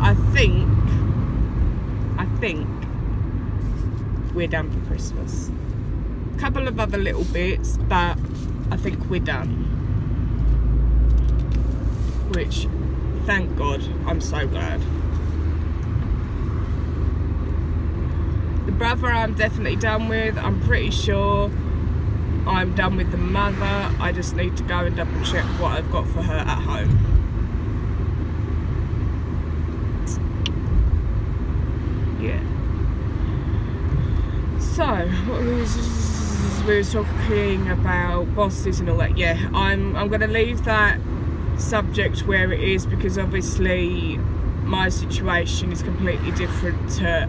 yeah, I think we're done for Christmas. A couple of other little bits, but I think we're done. Which, thank God, I'm so glad. The brother I'm definitely done with. I'm pretty sure I'm done with the mother. I just need to go and double check what I've got for her at home. Yeah. So, we were talking about bosses and all that. Yeah, I'm going to leave that subject where it is, because obviously my situation is completely different to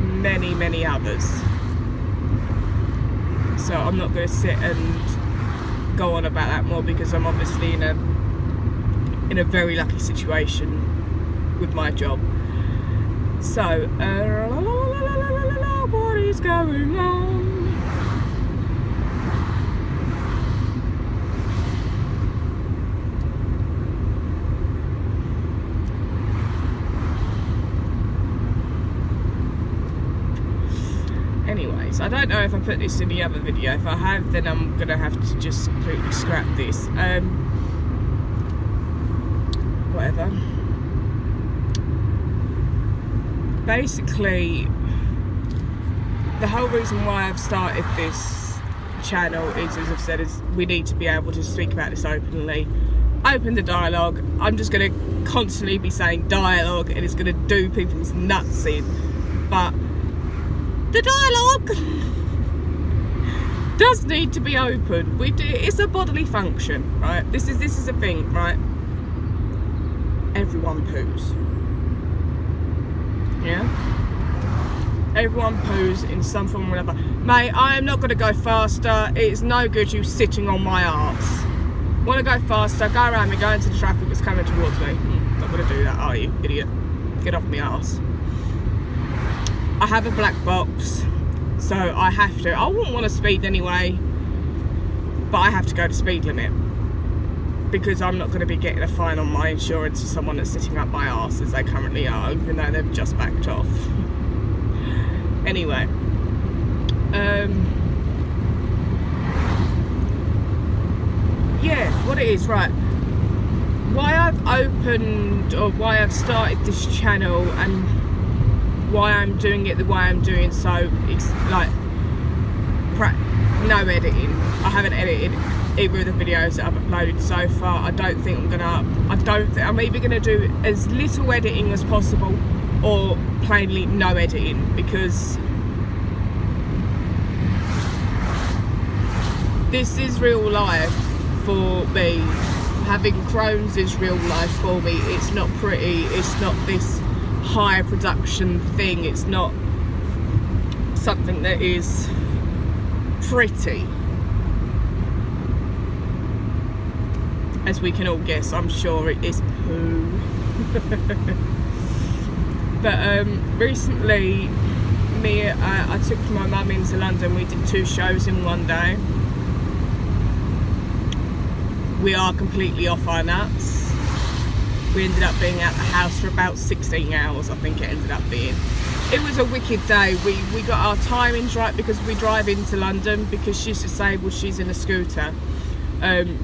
many others. So I'm not going to sit and go on about that more, because I'm obviously in a very lucky situation with my job. So what is going on? Anyways, I don't know if I put this in the other video. If I have, then I'm gonna have to just completely scrap this. Whatever. Basically, the whole reason why I've started this channel is, as I've said, is we need to be able to speak about this openly. Open the dialogue. I'm just gonna constantly be saying dialogue, and it's gonna do people's nuts in. But the dialogue does need to be open. It's a bodily function, right? This is a thing, right? Everyone poos. Yeah? Everyone poos in some form or another. Mate, I am not going to go faster. It's no good you sitting on my arse. Want to go faster? Go around me, go into the traffic that's coming towards me. Not going to do that, are you, idiot? Get off my arse. I have a black box, so I have to. I wouldn't want to speed anyway, but I have to go to speed limit, because I'm not going to be getting a fine on my insurance for someone that's sitting up my arse, as they currently are, even though they've just backed off. Anyway, yeah, what it is, right? Why I've opened, or why I've started this channel, and why I'm doing it the way I'm doing, so it's like no editing. I haven't edited either of the videos that I've uploaded so far. I don't think I'm either gonna do as little editing as possible, or plainly no editing, because this is real life for me. Having Crohn's is real life for me. It's not pretty, it's not this high production thing, it's not something that is pretty, as we can all guess. I'm sure it is poo. But recently I took my mum into London. We did 2 shows in one day. We are completely off our nuts. We ended up being out the house for about 16 hours, I think it ended up being. It was a wicked day. We got our timings right, because we drive into London, because she's disabled, she's in a scooter.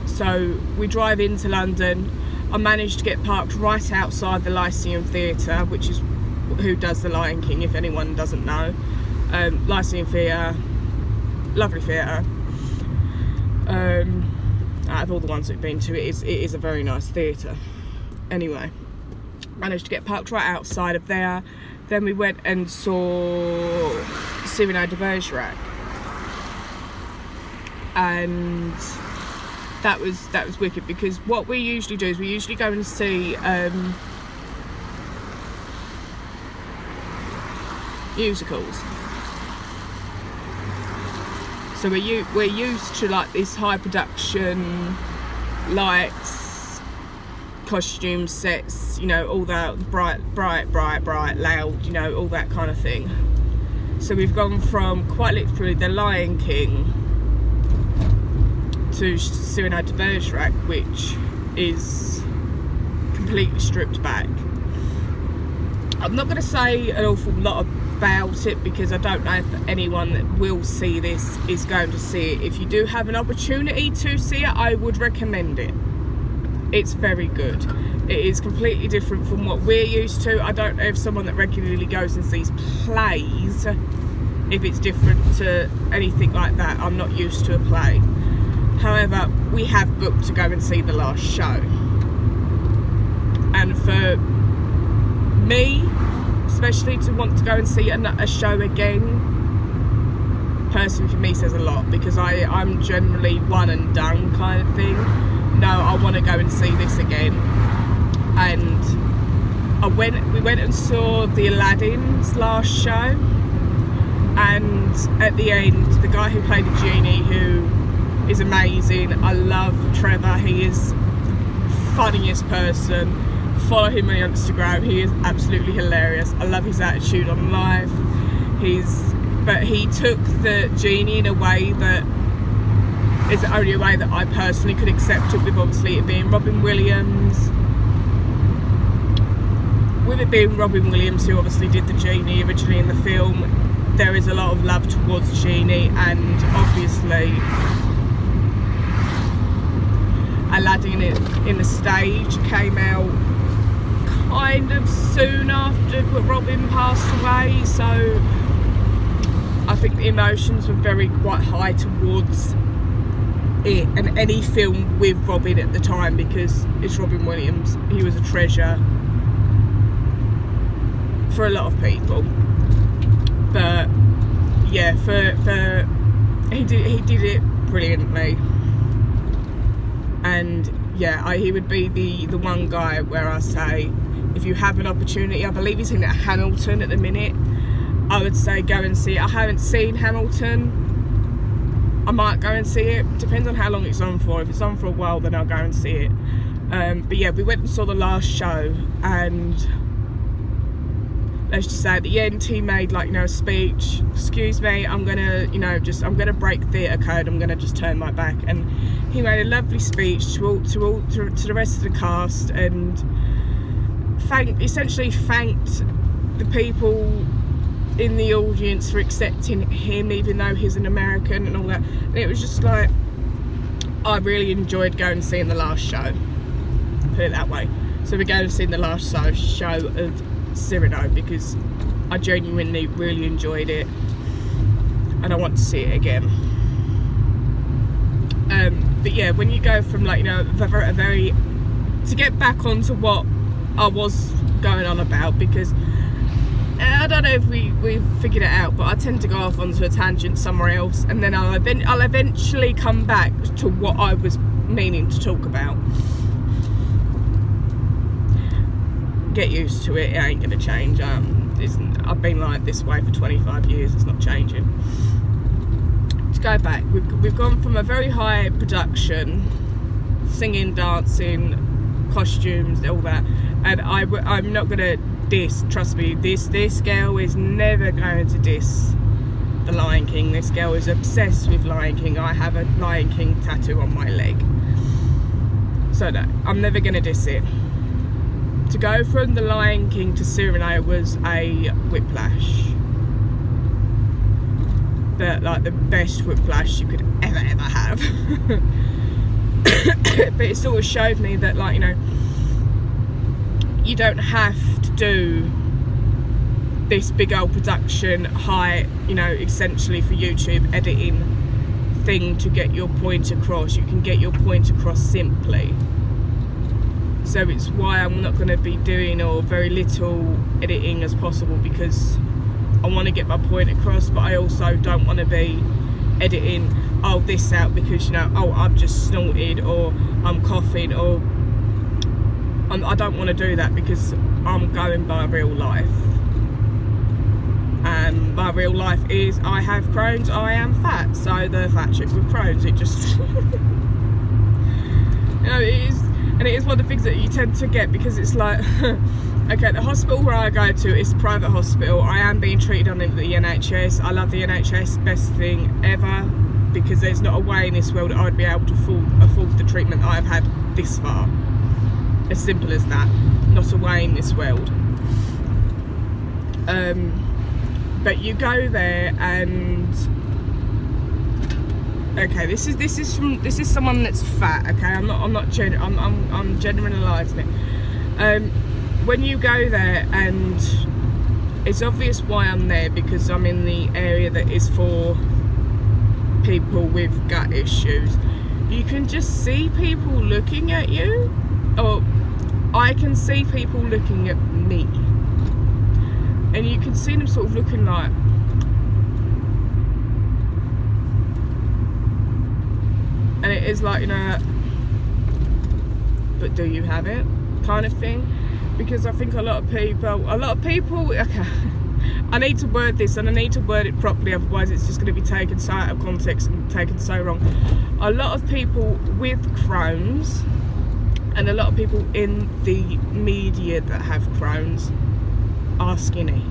So we drive into London. I managed to get parked right outside the Lyceum Theatre, which is who does the Lion King, if anyone doesn't know. Lyceum Theatre, lovely theatre. Out of all the ones we've been to, it is a very nice theatre. Anyway, managed to get parked right outside of there. Then we went and saw Cyrano de Bergerac, and that was wicked, because what we usually do is we usually go and see musicals. So we're used to like this high production, lights, costume sets, you know, all that bright, loud, you know, all that kind of thing. So we've gone from quite literally the Lion King to Cyrano de Bergerac, which is completely stripped back. I'm not going to say an awful lot about it because I don't know if anyone that will see this is going to see it. If you do have an opportunity to see it, I would recommend it. It's very good. It is completely different from what we're used to. I don't know if someone that regularly goes and sees plays, if it's different to anything like that. I'm not used to a play. However, we have booked to go and see the last show. And for me, especially to want to go and see a show again, personally for me says a lot, because I'm generally one and done kind of thing. No, I want to go and see this again. And we went and saw the Aladdin's last show, and at the end, the guy who played the genie, who is amazing, I love Trevor, he is the funniest person. Follow him on Instagram, he is absolutely hilarious. I love his attitude on life. But he took the genie in a way that is the only way that I personally could accept it, with obviously it being Robin Williams. With it being Robin Williams, who obviously did the genie originally in the film, there is a lot of love towards the genie, and obviously Aladdin in the stage came out kind of soon after Robin passed away, so I think the emotions were quite high towards it and any film with Robin at the time, because it's Robin Williams. He was a treasure for a lot of people. But yeah, he did it brilliantly. And yeah, he would be the one guy where I say, if you have an opportunity, I believe he's in Hamilton at the minute, I would say go and see it. I haven't seen Hamilton. I might go and see it, depends on how long it's on for. If it's on for a while, then I'll go and see it. But yeah, we went and saw the last show, and let's just say at the end he made, like, you know, a speech. Excuse me, I'm gonna, you know, I'm gonna break theatre code, I'm gonna just turn my back. And he made a lovely speech to the rest of the cast, and essentially thanked the people in the audience for accepting him, even though he's an American and all that. And it was just like, I really enjoyed going and seeing the last show, put it that way. So we're going to see the last show of Cyrano, because I genuinely really enjoyed it and I want to see it again. But yeah, when you go from, like, you know, to get back onto what I was going on about, because I don't know if we've figured it out, but I tend to go off onto a tangent somewhere else, and then I'll eventually come back to what I was meaning to talk about. Get used to it, it ain't gonna change. I've been like this way for 25 years, it's not changing. To go back, we've gone from a very high production, singing, dancing, costumes, all that, and I'm not gonna diss, trust me, this girl is never going to diss the Lion King. This girl is obsessed with Lion King. I have a Lion King tattoo on my leg, so no, I'm never gonna diss it. To go from the Lion King to Cyrano was a whiplash, but like the best whiplash you could ever have. But it sort of showed me that, like, you know, you don't have to do this big old production, high, you know, essentially for YouTube editing thing to get your point across. You can get your point across simply. So it's why I'm not going to be doing, or very little editing as possible, because I want to get my point across, but I also don't want to be editing, oh, this out because, you know, oh, I've just snorted, or I'm coughing, or I don't want to do that, because I'm going by real life. And my real life is, I have Crohn's, I am fat, so the fat chick with Crohn's, it just you know, it is. And it is one of the things that you tend to get, because it's like, okay, the hospital where I go to is a private hospital. I am being treated under the NHS. I love the NHS, best thing ever, because there's not a way in this world that I'd be able to afford the treatment that I've had this far. As simple as that. Not a way in this world. But you go there and okay, this is someone that's fat. Okay, I'm generalising it. When you go there, and it's obvious why I'm there, because I'm in the area that is for people with gut issues. You can just see people looking at you, or I can see people looking at me, and you can see them sort of looking like, and it is like, you know, but do you have it kind of thing? Because I think a lot of people, okay, I need to word this, and I need to word it properly, otherwise it's just going to be taken so out of context and taken so wrong. A lot of people with Crohn's, and a lot of people in the media that have Crohn's, are skinny.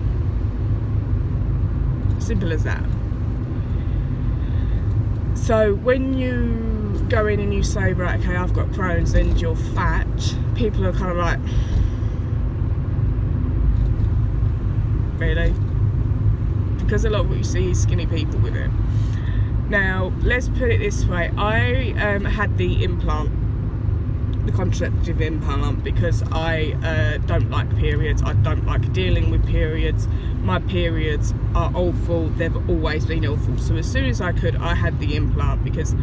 Simple as that. So when you go in and you say, right, okay, I've got Crohn's and you're fat, people are kind of like, really? Because a lot of what you see is skinny people with it. Now, let's put it this way. I had the implant, the contraceptive implant, because I don't like periods. I don't like dealing with periods. My periods are awful. They've always been awful. So as soon as I could, I had the implant, because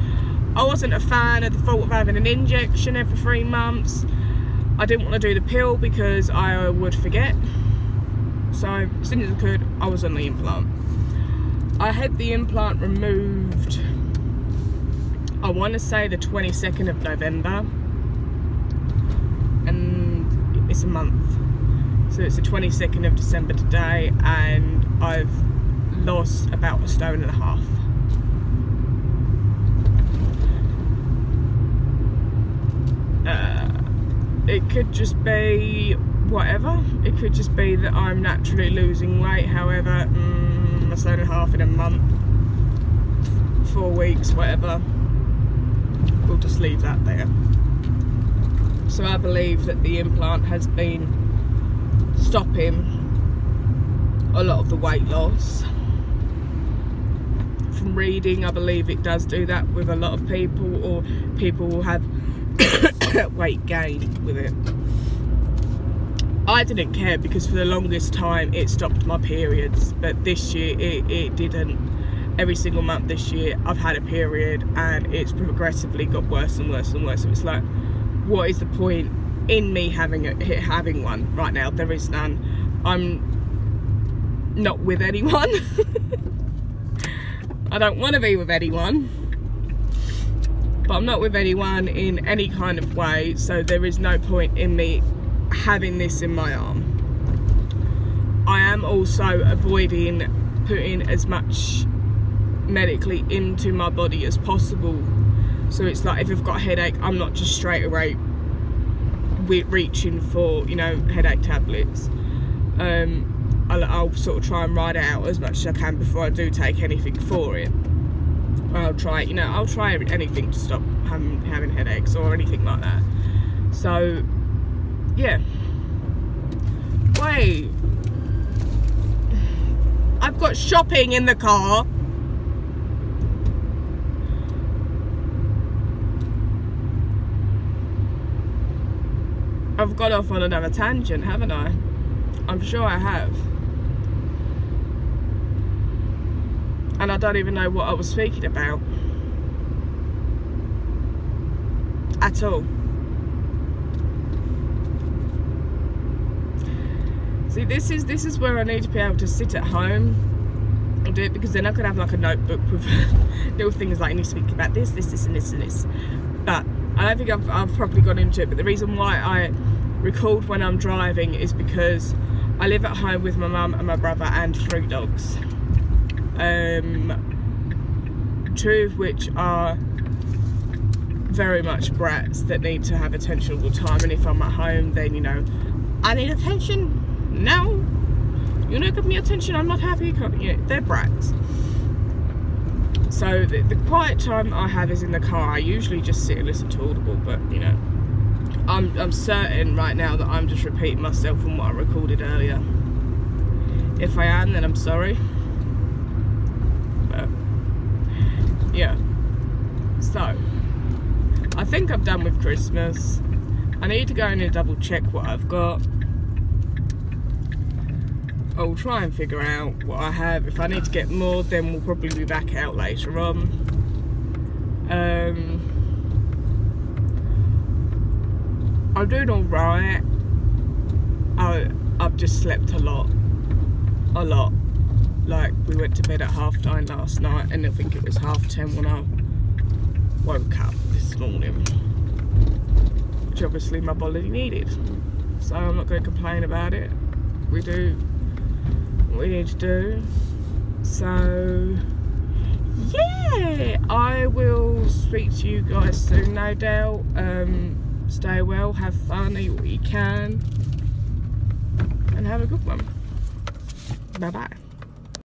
I wasn't a fan of the thought of having an injection every 3 months. I didn't want to do the pill because I would forget. So as soon as I could, I was on the implant. I had the implant removed, I want to say the 22nd of November, and it's a month, so it's the 22nd of December today, and I've lost about 1.5 stone. It could just be whatever. It could just be that I'm naturally losing weight. However, 1.5 stone in a month, 4 weeks, whatever. We'll just leave that there. So I believe that the implant has been stopping a lot of the weight loss. From reading, I believe it does do that with a lot of people, or people will have weight gain with it. I didn't care, because for the longest time it stopped my periods, but this year it didn't. Every single month this year I've had a period, and it's progressively got worse and worse and worse. So it's like, what is the point in me having one right now? There is none. I'm not with anyone. I don't want to be with anyone, but I'm not with anyone in any kind of way, so there is no point in me having this in my arm. I am also avoiding putting as much medically into my body as possible. So it's like, if I've got a headache, I'm not just straight away reaching for, you know, headache tablets. I'll sort of try and ride it out as much as I can before I do take anything for it. I'll try, you know, I'll try anything to stop having headaches or anything like that. So yeah. Wait, I've got shopping in the car. I've got off on another tangent, haven't I? I'm sure I have. And I don't even know what I was speaking about at all. See, this is where I need to be able to sit at home and do it, because then I could have like a notebook with little things like, I need to speak about this, this, and this, and this. But I don't think I've probably gone into it. But the reason why I record when I'm driving is because I live at home with my mum and my brother and 3 dogs. 2 of which are very much brats that need to have attention all the time. And if I'm at home, then, you know, I need attention. No, you're not giving me attention, I'm not happy. You know, they're brats. So the quiet time I have is in the car. I usually just sit and listen to Audible, but you know, I'm certain right now that I'm just repeating myself from what I recorded earlier. If I am, then I'm sorry. But yeah. So I think I'm done with Christmas. I need to go in and double check what I've got. I'll try and figure out what I have. If I need to get more, then we'll probably be back out later on. I'm doing alright. I've just slept a lot. Like, we went to bed at 9:30 last night, and I think it was 10:30 when I woke up this morning, which obviously my body needed. So I'm not going to complain about it. We do what we need to do. So yeah, I will speak to you guys soon, no doubt. Stay well, have fun, eat what you can, and have a good one. Bye bye.